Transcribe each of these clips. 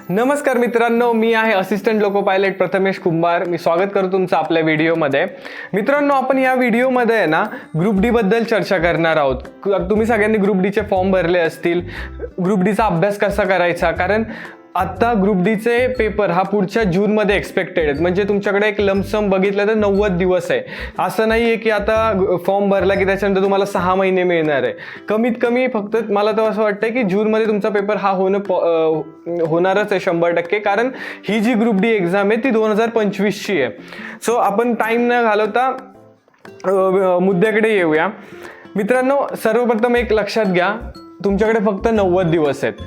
नमस्कार मित्रांनो, मी आहे असिस्टंट लोको पायलट प्रथमेश कुंभार. मी स्वागत करतो तुमचं आपल्या व्हिडिओमध्ये. मित्रांनो, आपण या व्हिडिओमध्ये आहे ना ग्रुप डी बद्दल चर्चा करणार आहोत. तुम्ही सगळ्यांनी ग्रुप डीचे फॉर्म भरले असतील. ग्रुप डीचा अभ्यास कसा करायचा, कारण आता ग्रुप डीचे पेपर हा पुढच्या जूनमध्ये एक्सपेक्टेड आहेत. म्हणजे तुमच्याकडे एक लमसम बघितलं तर 90 दिवस आहे. असं नाही आहे की आता फॉर्म भरला की त्याच्यानंतर तुम्हाला 6 महिने मिळणार आहे. कमीत कमी फक्त मला तर असं वाटतं की जूनमध्ये तुमचा पेपर हा होणारच आहे 100%. कारण ही जी ग्रुप डी एक्झाम आहे ती 2025ची आहे. सो आपण टाईम न घालवता मुद्द्याकडे येऊया. मित्रांनो, सर्वप्रथम एक लक्षात घ्या, तुमच्याकडे फक्त 90 दिवस आहेत.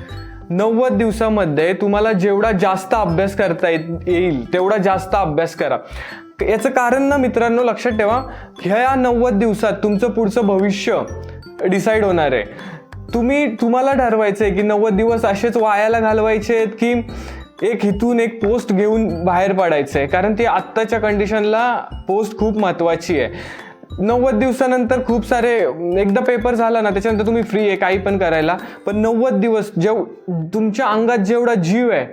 90 दिवसामध्ये तुम्हाला जेवढा जास्त अभ्यास करता येईल तेवढा जास्त अभ्यास करा. याचं कारण ना मित्रांनो, लक्षात ठेवा, ह्या 90 दिवसात तुमचं पुढचं भविष्य डिसाईड होणार आहे. तुम्हाला ठरवायचं आहे की 90 दिवस असेच वायाला घालवायचे आहेत की एक हिथून एक पोस्ट घेऊन बाहेर पडायचं आहे. कारण ती आत्ताच्या कंडिशनला पोस्ट खूप महत्त्वाची आहे. 90 दिवसानंतर खूप सारे, एकदा पेपर झाला ना त्याच्यानंतर तुम्ही फ्री आहे काही पण करायला. पण 90 दिवस तुमच्या अंगात जेवढा जीव आहे,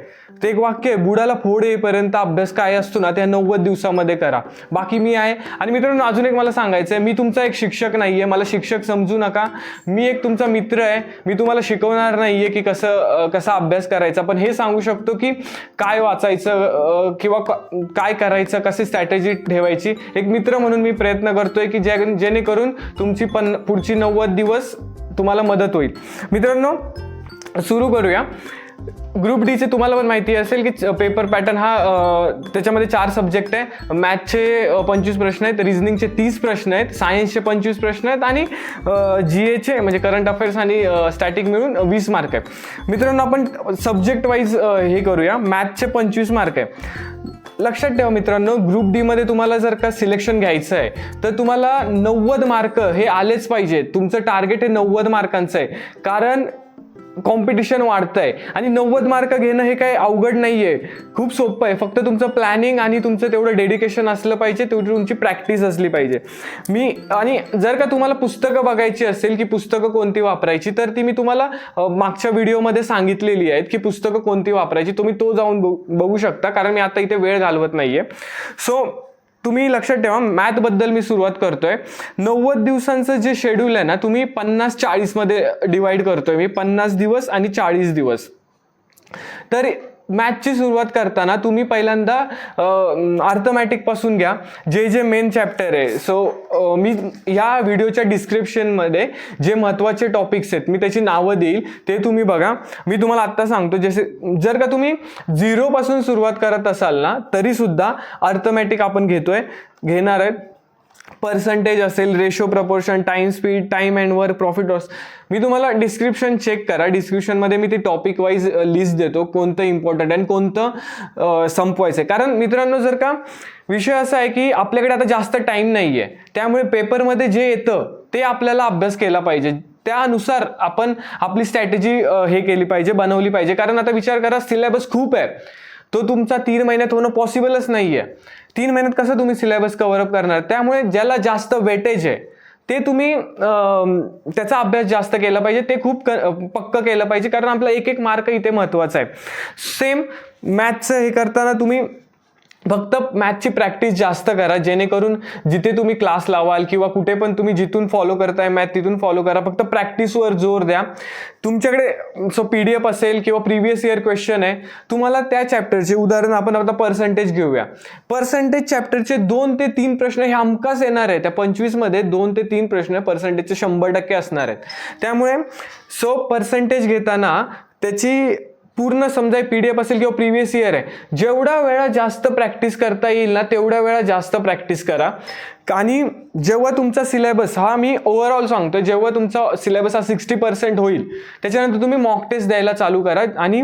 ते एक वाक्य आहे, बुडाला फोड येईपर्यंत अभ्यास काय असतो ना त्या 90 दिवसामध्ये करा. बाकी मी आहे. आणि मित्रांनो, अजून एक मला सांगायचं आहे, मी तुमचा एक शिक्षक नाही आहे. मला शिक्षक समजू नका. मी एक तुमचा मित्र आहे. मी तुम्हाला शिकवणार नाही आहे की कसा अभ्यास करायचा, पण हे सांगू शकतो की काय वाचायचं किंवा काय करायचं, कशी स्ट्रॅटेजी ठेवायची. एक मित्र म्हणून मी प्रयत्न करतोय की जेणेकरून तुमची पुढची 90 दिवस तुम्हाला मदत होईल. मित्रांनो, सुरू करूया. ग्रुप डीचे तुम्हाला पण माहिती असेल की पेपर पॅटर्न हा त्याच्यामध्ये 4 सब्जेक्ट आहे. मॅथचे 25 प्रश्न आहेत, रिझनिंगचे 30 प्रश्न आहेत, सायन्सचे 25 प्रश्न आहेत आणि GAचे म्हणजे करंट अफेअर्स आणि स्टॅटिक मिळून 20 मार्क आहे. मित्रांनो, आपण सब्जेक्ट वाईज हे करूया. मॅथचे 25 मार्क आहे. लक्षात ठेवा मित्रांनो, ग्रुप डी मध्ये तुम्हाला जर का सिलेक्शन घ्यायचं आहे तर तुम्हाला 90 मार्क हे आलेच पाहिजे. तुमचं टार्गेट हे 90 मार्कांचं आहे. कारण कॉम्पिटिशन वाढतंय आणि 90 मार्क घेणं हे काही अवघड नाहीये, खूप सोपं आहे. फक्त तुमचं प्लॅनिंग आणि तुमचं तेवढं डेडिकेशन असलं पाहिजे, तेवढी तुमची प्रॅक्टिस असली पाहिजे. आणि जर का तुम्हाला पुस्तकं बघायची असेल की पुस्तकं कोणती वापरायची, तर ती मी तुम्हाला मागच्या व्हिडिओमध्ये सांगितलेली आहेत की पुस्तकं कोणती वापरायची. तुम्ही तो जाऊन बघू शकता, कारण मी आता इथे वेळ घालवत नाहीये. सो तुम्ही लक्षात ठेवा, मॅथ बद्दल मी सुरुवात करतोय. 90 दिवसांचं जे शेड्यूल आहे ना, तुम्ही 50-40 मध्ये डिवाइड करतोय मी. 50 दिवस आणि 40 दिवस. तर मॅथची सुरुवात करताना तुम्ही पहिल्यांदा अर्थमॅटिक पासून घ्या, जे मेन चॅप्टर आहे. सो मी या व्हिडिओच्या डिस्क्रिप्शनमध्ये जे महत्त्वाचे टॉपिक्स आहेत मी त्याची नावं देईल, ते तुम्ही बघा. मी तुम्हाला आत्ता सांगतो, जर का तुम्ही 0 पासून सुरुवात करत असाल ना तरी सुद्धा अर्थमॅटिक आपण घेणार आहेत. पर्सेंटेज असेल, ratio, proportion, time, speed, time and work, profit loss. मी तुम्हाला डिस्क्रिप्शन चेक करा. डिस्क्रिप्शनमध्ये मी ती टॉपिक वाईज लिस्ट देतो, कोणतं इम्पॉर्टंट आणि कोणतं संपवायचं आहे. कारण मित्रांनो, जर का विषय असा आहे की आपल्याकडे आता जास्त टाइम नाही आहे, त्यामुळे पेपरमध्ये जे येतं ते आपल्याला अभ्यास केला पाहिजे. त्यानुसार आपण आपली स्ट्रॅटेजी बनवली पाहिजे. कारण आता विचार करा, सिलेबस खूप आहे, तो तुमचा 3 महिन्यात होणं पॉसिबलच नाही आहे. 3 महिन्यात कसं तुम्ही सिलेबस कव्हरअप करणार? त्यामुळे ज्याला जास्त वेटेज आहे ते तुम्ही त्याचा अभ्यास जास्त केला पाहिजे, ते खूप पक्क केलं पाहिजे. कारण आपला एक मार्क इथे महत्त्वाचा आहे. सेम मॅथ्सचं हे करताना तुम्ही फक्त मॅथची प्रॅक्टिस जास्त करा, जेणेकरून जिथे तुम्ही क्लास लावाल किंवा कुठे पण तुम्ही जिथून फॉलो करताय मॅथ तिथून फॉलो करा. फक्त प्रॅक्टिसवर जोर द्या. तुमच्याकडे PDF असेल किंवा प्रिव्हियस इयर क्वेश्चन आहे, तुम्हाला त्या चॅप्टरचे उदाहरण आपण आता पर्सेंटेज घेऊया. पर्सेंटेज चॅप्टरचे 2 ते 3 प्रश्न हे हमखास येणार आहे. त्या 25 मध्ये 2 ते 3 प्रश्न पर्सेंटेजचे 100% असणार आहेत. त्यामुळे पर्सेंटेज घेताना त्याची पूर्ण समजा PDF असेल किंवा प्रिव्हियस इयर आहे, जेवढा वेळा जास्त प्रॅक्टिस करता येईल ना तेवढ्या वेळा जास्त प्रॅक्टिस करा. आणि जेव्हा तुमचा सिलेबस हा, मी ओव्हरऑल सांगतो, जेव्हा तुमचा सिलेबस हा 60% होईल त्याच्यानंतर तुम्ही मॉक टेस्ट द्यायला चालू करा, आणि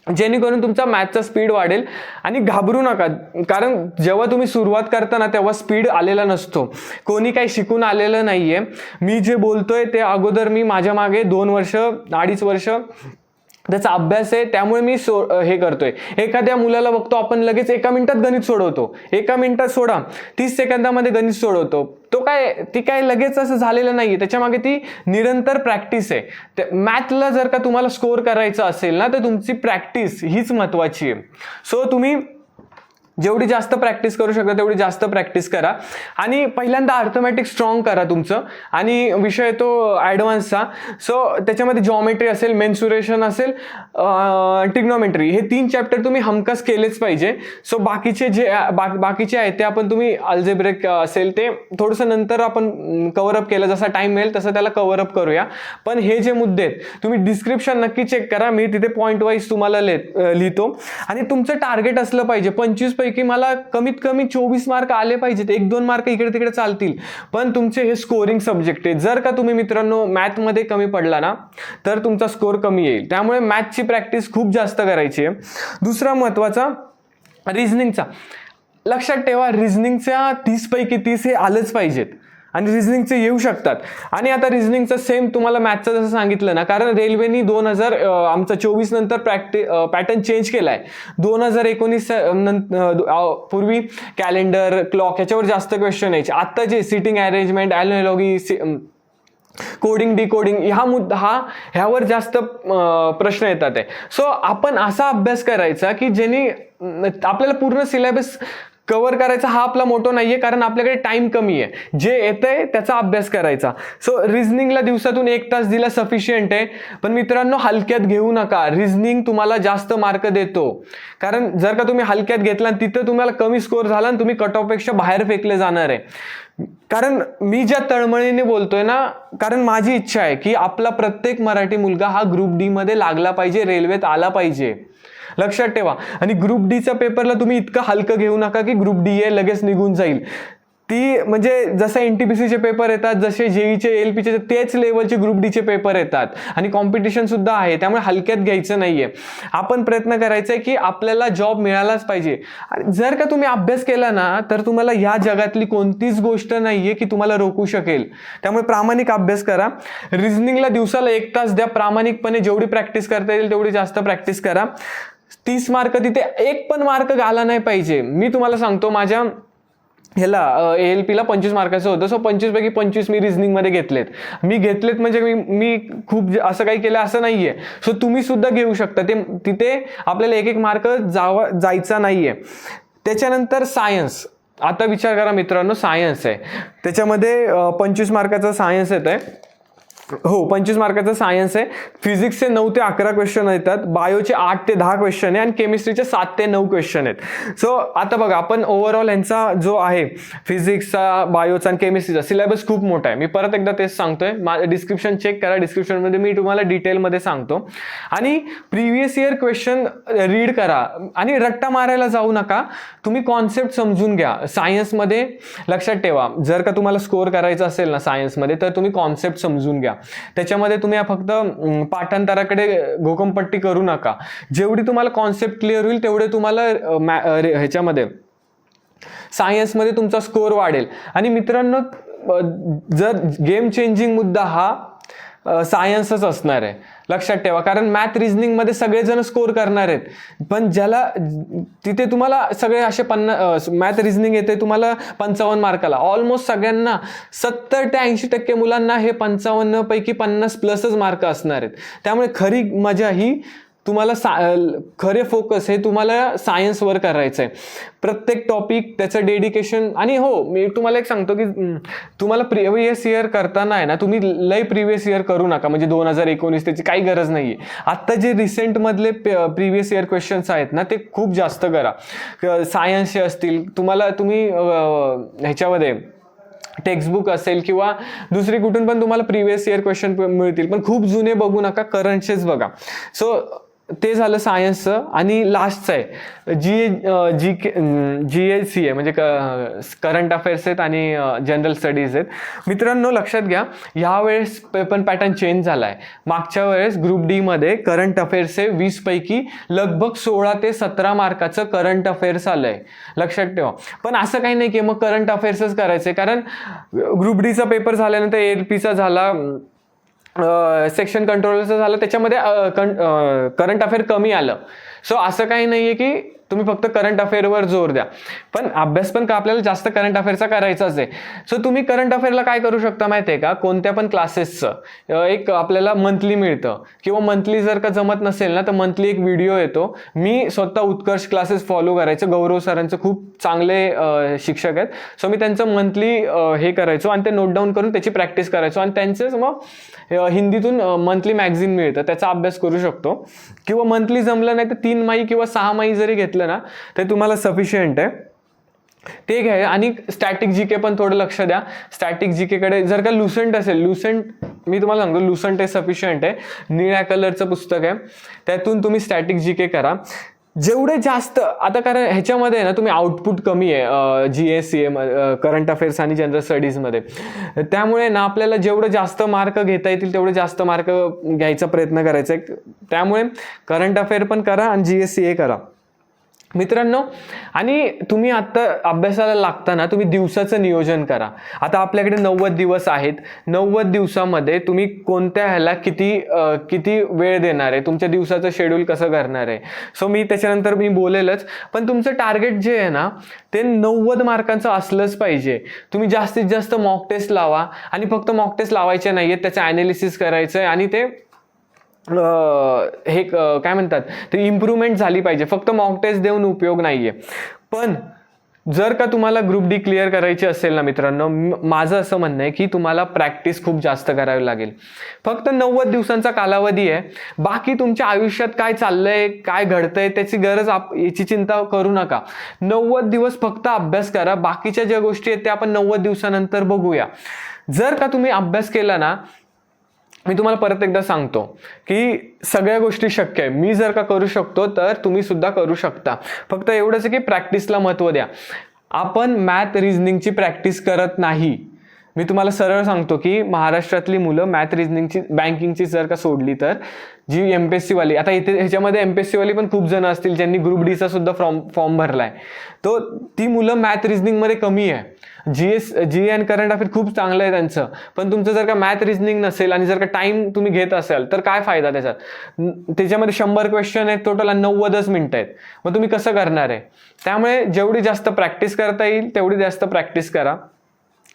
जेणेकरून तुमचा मॅथचा स्पीड वाढेल. आणि घाबरू नका, कारण जेव्हा तुम्ही सुरुवात करता ना तेव्हा स्पीड आलेला नसतो. कोणी काही शिकून आलेलं नाहीये. मी जे बोलतोय ते अगोदर मी माझ्या मागे 2 वर्ष 2.5 वर्ष त्याचा अभ्यास आहे, त्यामुळे मी हे करतोय. एखाद्या मुलाला बघतो आपण लगेच 1 मिनिटात गणित सोडवतो, 1 मिनिटात सोडा, 30 सेकंदामध्ये गणित सोडवतो. ती काय लगेच असं झालेलं नाहीये, त्याच्या मागे ती निरंतर प्रॅक्टिस आहे. मॅथला जर का तुम्हाला स्कोर करायचं असेल ना, तर तुमची प्रॅक्टिस हीच महत्वाची आहे. सो तुम्ही जेवढी जास्त प्रॅक्टिस करू शकता तेवढी जास्त प्रॅक्टिस करा. आणि पहिल्यांदा अर्थमॅटिक स्ट्रॉंग करा तुमचं. आणि विषय तो ॲडव्हान्सचा. सो त्याच्यामध्ये जॉमेट्री असेल, मेन्सुरेशन असेल, ट्रिग्नोमेट्री, हे 3 चॅप्टर तुम्ही हमखास केलेच पाहिजे. सो बाकीचे जे बाकीचे आहेत ते आपण तुम्ही अल्जेब्रिक असेल ते थोडंसं नंतर आपण कव्हरअप केलं, जसा टाइम मिळेल तसं त्याला कव्हरअप करूया. पण हे जे मुद्दे आहेत तुम्ही डिस्क्रिप्शन नक्की चेक करा, मी तिथे पॉईंट वाईज तुम्हाला लिहितो. आणि तुमचं टार्गेट असलं पाहिजे 25 पैकी मला कमीत कमी 24 मार्क आले पाहिजेत. 1-2 मार्क इकडे तिकडे चालतील, पण तुमचे हे स्कोरिंग सब्जेक्ट आहे. जर का तुम्ही मित्रांनो मॅथमध्ये कमी पडला ना, तर तुमचा स्कोर कमी येईल. त्यामुळे मॅथची प्रॅक्टिस खूप जास्त करायची आहे. दुसरा महत्त्वाचा रिझनिंगचा. लक्षात ठेवा, रिझनिंगच्या 30 पैकी 30 हे आलंच पाहिजेत. आणि रिझनिंगचे येऊ शकतात. आणि आता रिझनिंगचं सेम तुम्हाला मॅथचं जसं सांगितलं ना, कारण रेल्वेनी 2024 नंतर पॅटर्न चेंज केला आहे. 2019 पूर्वी कॅलेंडर, क्लॉक याच्यावर जास्त क्वेश्चन यायचे. आत्ता जे सिटिंग अरेंजमेंट, ॲनालॉगी, कोडिंग, डिकोडिंग ह्यावर जास्त प्रश्न येतात आहे. सो आपण असा अभ्यास करायचा की ज्यांनी आपल्याला पूर्ण सिलेबस कव्हर करायचा हा आपला मोटो नाहीये, कारण आपल्याकडे टाइम कमी आहे. जे येतंय त्याचा अभ्यास करायचा. सो रिझनिंगला दिवसातून 1 तास दिला सफिशियंट आहे. पण मित्रांनो हलक्यात घेऊ नका. रिझनिंग तुम्हाला जास्त मार्क देतो. कारण जर का तुम्ही हलक्यात घेतला आणि तिथं तुम्हाला कमी स्कोर झाला आणि तुम्ही कट ऑफ पेक्षा बाहेर फेकले जाणार आहे. कारण मी ज्या तळमळीने बोलतोय ना, कारण माझी इच्छा आहे की आपला प्रत्येक मराठी मुलगा हा ग्रुप डी मध्ये लागला पाहिजे, रेल्वेत आला पाहिजे. लक्षात ठेवा. आणि ग्रुप डीच्या पेपरला तुम्ही इतकं हलकं घेऊ नका की ग्रुप डी आहे लगेच निघून जाईल. ती म्हणजे जसं एनटीपीसीचे पेपर येतात, जसे जेईचे, एलपीचे, तेच लेवलचे ग्रुप डीचे पेपर येतात. आणि कॉम्पिटिशन सुद्धा आहे. त्यामुळे हलक्यात घ्यायचं नाहीये. आपण प्रयत्न करायचा आहे की आपल्याला जॉब मिळालाच पाहिजे. जर का तुम्ही अभ्यास केला ना, तर तुम्हाला या जगातली कोणतीच गोष्ट नाहीये की तुम्हाला रोखू शकेल. त्यामुळे प्रामाणिक अभ्यास करा. रिझनिंगला दिवसाला 1 तास द्या. प्रामाणिकपणे जेवढी प्रॅक्टिस करता येईल तेवढी जास्त प्रॅक्टिस करा. 30 मार्क तिथे 1 पण मार्क घाला नाही पाहिजे. मी तुम्हाला सांगतो, माझ्या ह्याला ALPला 25 मार्काचं होतं. सो 25 पैकी 25 मी रिझनिंग मध्ये घेतलेत. म्हणजे मी खूप असं काही केलं असं नाहीये. सो तुम्ही सुद्धा घेऊ शकता. तिथे आपल्याला 1-1 मार्क जायचा नाहीये. त्याच्यानंतर सायन्स. आता विचार करा मित्रांनो, सायन्स आहे, त्याच्यामध्ये 25 मार्काचा सायन्स येत आहे. हो, 25 मार्काचा सायन्स आहे. फिजिक्सचे 9 ते 11 क्वेश्चन येतात, बायोचे 8 ते 10 क्वेश्चन आहे आणि केमिस्ट्रीचे 7 ते 9 क्वेश्चन आहेत. सो आता बघा, आपण ओव्हरऑल यांचा जो आहे फिजिक्सचा, बायोचा आणि केमिस्ट्रीचा सिलेबस खूप मोठा आहे. मी परत एकदा तेच सांगतोय, डिस्क्रिप्शन चेक करा. डिस्क्रिप्शनमध्ये मी तुम्हाला डिटेलमध्ये सांगतो. आणि प्रिव्हियस इयर क्वेश्चन रीड करा आणि रट्टा मारायला जाऊ नका. तुम्ही कॉन्सेप्ट समजून घ्या. सायन्समध्ये लक्षात ठेवा, जर का तुम्हाला स्कोर करायचं असेल ना सायन्समध्ये, तर तुम्ही कॉन्सेप्ट समजून घ्या. त्याच्यामध्ये तुम्ही फक्त पाठांतराकडे घोकमपट्टी करू नका. जेवढी तुम्हाला कॉन्सेप्ट क्लिअर होईल तेवढे तुम्हाला ह्याच्यामध्ये सायन्समध्ये तुमचा स्कोर वाढेल. आणि मित्रांनो, जर गेम चेंजिंग मुद्दा हा सायन्सच असणार आहे. लक्षात ठेवा, कारण मॅथ रिझनिंग मध्ये सगळेजण स्कोर करणार आहेत. पण ज्याला तिथे तुम्हाला सगळे असे मॅथ रिझनिंग येते तुम्हाला 55 मार्काला, ऑलमोस्ट सगळ्यांना 70 ते 80% मुलांना हे 55 पैकी 50+ मार्क असणार आहेत. त्यामुळे खरी मजा ही तुम्हाला खरे फोकस हे तुम्हाला सायन्सवर करायचं आहे. प्रत्येक टॉपिक त्याचं डेडिकेशन. आणि हो, मी तुम्हाला एक सांगतो की तुम्हाला प्रिव्हियस इयर करताना आहे ना, तुम्ही लय प्रिव्हियस इयर करू नका. म्हणजे 2019 त्याची काही गरज नाहीये. आत्ता जे रिसेंटमधले प्रिव्हियस इयर क्वेश्चन्स आहेत ना, ते खूप जास्त करा. सायन्सचे असतील, तुम्ही ह्याच्यामध्ये टेक्स्टबुक असेल किंवा दुसरी कुठून पण तुम्हाला प्रिव्हियस इयर क्वेश्चन मिळतील. पण खूप जुने बघू नका, करंटचेच बघा. सो ते झालं सायन्सचं. आणि लास्टचं आहे GAC आहे, म्हणजे करंट अफेअर्स आहेत आणि जनरल स्टडीज आहेत. मित्रांनो लक्षात घ्या, ह्यावेळेस पेपर पॅटर्न चेंज झाला आहे. मागच्या वेळेस ग्रुप डी मध्ये करंट अफेअर्स आहे 20 पैकी लगभग 16 ते 17 मार्काचं करंट अफेअर्स आलंय. लक्षात ठेवा. पण असं काही नाही की मग करंट अफेअर्सच करायचंय, कारण ग्रुप डीचा पेपर झाल्यानंतर ALPचा झाला, सेक्शन कंट्रोलरचं झालं, त्याच्यामध्ये करंट अफेअर कमी आलं. सो असं काही नाहीये की तुम्ही फक्त करंट अफेअरवर जोर द्या, पण अभ्यास पण आपल्याला जास्त करंट अफेअरचा करायचाच आहे. सो तुम्ही करंट अफेअरला काय करू शकता माहिती आहे का, कोणत्या पण क्लासेसचं एक आपल्याला मंथली मिळतं, किंवा मंथली जर का जमत नसेल ना तर मंथली एक व्हिडिओ येतो. मी स्वतः उत्कर्ष क्लासेस फॉलो करायचं, गौरव सरांचं खूप चांगले शिक्षक आहेत. सो मी त्यांचं मंथली हे करायचो आणि ते नोट डाऊन करून त्याची प्रॅक्टिस करायचो, आणि त्यांचेच मग हिंदीतून मंथली मॅगझिन मिळतं, त्याचा अभ्यास करू शकतो. किंवा मंथली जमलं नाही तर 3 माही किंवा 6 माही जरी घेतलं ना ते तुम्हाला सफिशियंट आहे, ते घ्या. आणि स्टॅटिक जीके पण थोडं लक्ष द्या. स्टॅटिक जीके कडे जर का लुसेंट असेल, लुसेंट मी तुम्हाला सांगतो लुसेंट आहे, सफिशियंट आहे, निळ्या कलरचं पुस्तक आहे, त्यातून तुम्ही स्टॅटिक जीके करा. जेवढे जास्त आता, कारण ह्याच्यामध्ये ना तुम्ही आउटपुट कमी आहे GSCA करंट अफेअर्स आणि जनरल स्टडीजमध्ये, त्यामुळे ना आपल्याला जेवढं जास्त मार्क घेता येतील तेवढे जास्त मार्क घ्यायचा प्रयत्न करायचा आहे. त्यामुळे करंट अफेअर पण करा आणि GSCA करा मित्रांनो. आणि तुम्ही आता अभ्यासाला लागताना तुम्ही दिवसाचं नियोजन करा. आता आपल्याकडे 90 दिवस आहेत, 90 दिवसामध्ये तुम्ही कोणत्या ह्याला किती वेळ देणार आहे, तुमच्या दिवसाचं शेड्यूल कसं करणार आहे. सो मी त्याच्यानंतर मी बोलेलच, पण तुमचं टार्गेट जे आहे ना ते 90 मार्कांचं असलंच पाहिजे. तुम्ही जास्तीत जास्त मॉक टेस्ट लावा, आणि फक्त मॉक टेस्ट लावायचे नाही आहेत, त्याचं ॲनालिसिस करायचं आहे, आणि ते हे काय म्हणतात ते इम्प्रूव्हमेंट झाली पाहिजे. फक्त मॉक टेस्ट देऊन उपयोग नाहीये. पण जर का तुम्हाला ग्रुप डी क्लिअर करायची असेल ना मित्रांनो, माझं असं म्हणणं आहे की तुम्हाला प्रॅक्टिस खूप जास्त करावी लागेल. फक्त 90 दिवसांचा कालावधी आहे, बाकी तुमच्या आयुष्यात काय चाललंय, काय घडतंय त्याची गरज याची चिंता करू नका. 90 दिवस फक्त अभ्यास करा, बाकीच्या ज्या गोष्टी आहेत त्या आपण 90 दिवसानंतर बघूया. जर का तुम्ही अभ्यास केला ना, मी तुम्हाला परत एकदा सांगतो की सगळ्या गोष्टी शक्य आहे. मी जर का करू शकतो तर तुम्ही सुद्धा करू शकता. फक्त एवढंच आहे की प्रॅक्टिसला महत्त्व द्या. आपण मॅथ रिझनिंगची प्रॅक्टिस करत नाही. मी तुम्हाला सरळ सांगतो की महाराष्ट्रातली मुलं मॅथ रिझनिंगची, बँकिंगची जर का सोडली तर जी MPSC वाली, आता इथे ह्याच्यामध्ये MPSC वाली पण खूप जण असतील ज्यांनी ग्रुप डीचा सुद्धा फॉर्म भरलाय, तो ती मुलं मॅथ रिझनिंगमध्ये कमी आहे. GE आणि करंट अफेअर खूप चांगलं आहे त्यांचं, पण तुमचं जर का मॅथ रिझनिंग नसेल आणि जर का टाइम तुम्ही घेत असाल तर काय फायदा त्याच्यात. त्याच्यामध्ये 100 क्वेश्चन आहेत टोटल आणि 90च मिनिटं आहेत, मग तुम्ही कसं करणार आहे. त्यामुळे जेवढी जास्त प्रॅक्टिस करता येईल तेवढी जास्त प्रॅक्टिस करा.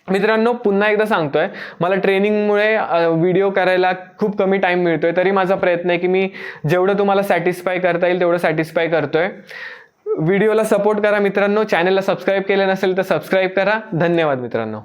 मित्रांनो पुन्हा एकदा सांगतोय, मला ट्रेनिंगमुळे व्हिडिओ करायला खूप कमी टाइम मिळतोय, तरी माझा प्रयत्न आहे की मी जेवढं तुम्हाला सॅटिस्फाय करता येईल तेवढं सॅटिस्फाय करतोय. व्हिडिओला सपोर्ट करा मित्रांनो. चॅनलला सबस्क्राईब केलं नसेल तर सबस्क्राईब करा. धन्यवाद मित्रांनो.